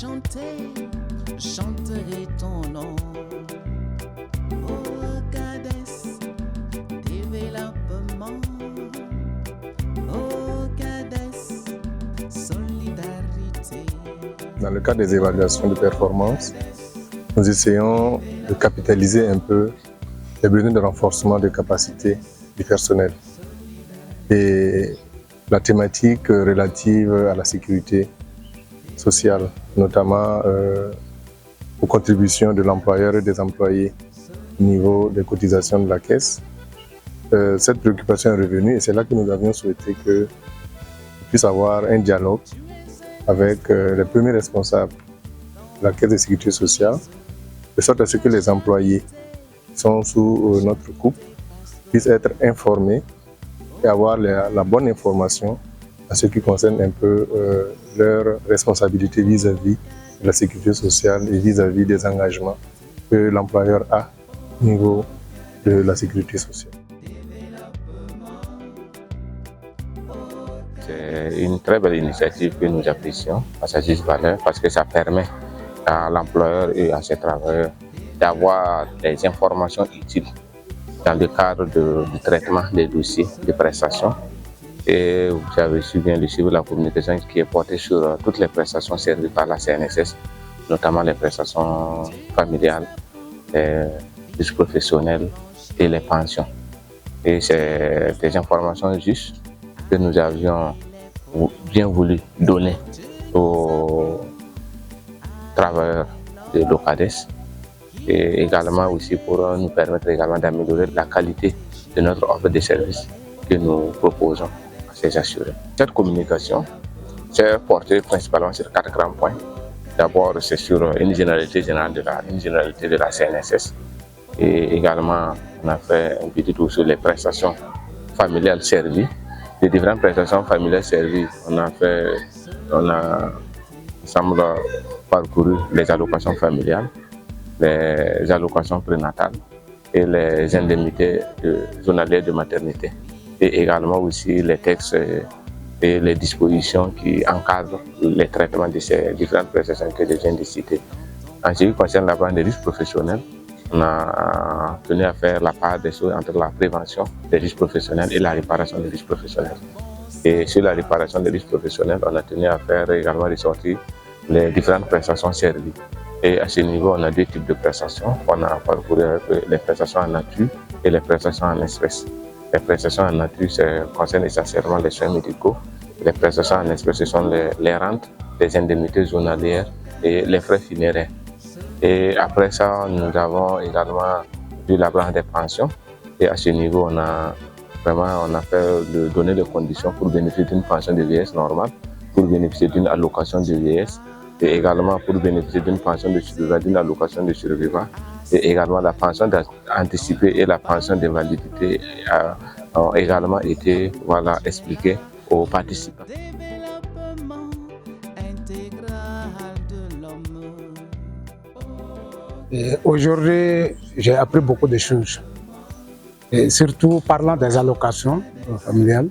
chanter, je chanterai ton nom. Oh, Cades, développement. Oh, Cades, solidarité. Dans le cadre des évaluations de performance, nous essayons de capitaliser un peu les besoins de renforcement des capacités du personnel. Et la thématique relative à la sécurité sociale, notamment aux contributions de l'employeur et des employés au niveau des cotisations de la caisse. Cette préoccupation est revenue et c'est là que nous avions souhaité qu'on puisse avoir un dialogue avec les premiers responsables de la caisse de sécurité sociale, de sorte à ce que les employés qui sont sous notre coupe puissent être informés et avoir la bonne information en ce qui concerne un peu leur responsabilité vis-à-vis de la sécurité sociale et vis-à-vis des engagements que l'employeur a au niveau de la sécurité sociale. C'est une très belle initiative que nous apprécions à sa juste valeur parce que ça permet à l'employeur et à ses travailleurs d'avoir des informations utiles dans le cadre du traitement des dossiers de prestations. Et vous avez su bien le suivre, la communication qui est portée sur toutes les prestations servies par la CNSS, notamment les prestations familiales, les bourses professionnelles et les pensions. Et c'est des informations justes que nous avions bien voulu donner aux travailleurs de l'OCADES et également aussi pour nous permettre également d'améliorer la qualité de notre offre de services que nous proposons à ces assurés. Cette communication s'est portée principalement sur 4 grands points. D'abord, c'est sur une généralité générale de la CNSS et également on a fait un petit tour sur les prestations familiales servies. Les différentes prestations familiales servies, on a ensemble parcouru les allocations familiales, les allocations prénatales et les indemnités journalières de maternité. Et également aussi les textes et les dispositions qui encadrent les traitements de ces différentes prestations que je viens de citer. En ce qui concerne la branche des risques professionnels, on a tenu à faire la part des choses entre la prévention des risques professionnels et la réparation des risques professionnels. Et sur la réparation des risques professionnels, on a tenu à faire également ressortir les différentes prestations servies. Et à ce niveau, on a 2 types de prestations. On a parcouru les prestations en nature et les prestations en espèces. Les prestations en nature concernent essentiellement les soins médicaux. Les prestations en espèces, ce sont les rentes, les indemnités journalières et les frais funéraires. Et après ça, nous avons également vu la branche des pensions. Et à ce niveau, on a donné les conditions pour bénéficier d'une pension de vieillesse normale, pour bénéficier d'une allocation de vieillesse, et également pour bénéficier d'une pension de survivant, d'une allocation de survivant, et également la pension anticipée et la pension d'invalidité ont également été expliquées aux participants. Aujourd'hui, j'ai appris beaucoup de choses, et surtout parlant des allocations familiales.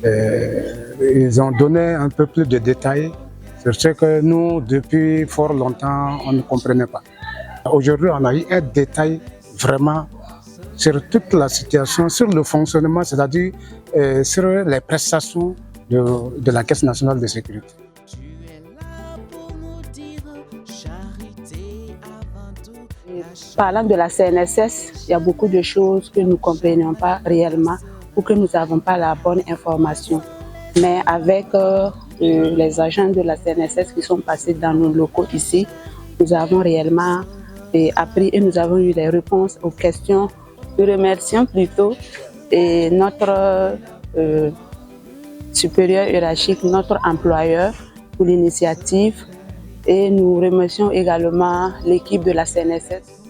Ils ont donné un peu plus de détails sur ce que nous, depuis fort longtemps, on ne comprenait pas. Aujourd'hui, on a eu un détail vraiment sur toute la situation, sur le fonctionnement, c'est-à-dire sur les prestations de la Caisse nationale de sécurité. Parlant de la CNSS, il y a beaucoup de choses que nous ne comprenions pas réellement ou que nous n'avons pas la bonne information. Mais avec les agents de la CNSS qui sont passés dans nos locaux ici, nous avons réellement appris et nous avons eu des réponses aux questions. Nous remercions plutôt notre supérieur hiérarchique, notre employeur pour l'initiative, et nous remercions également l'équipe de la CNSS.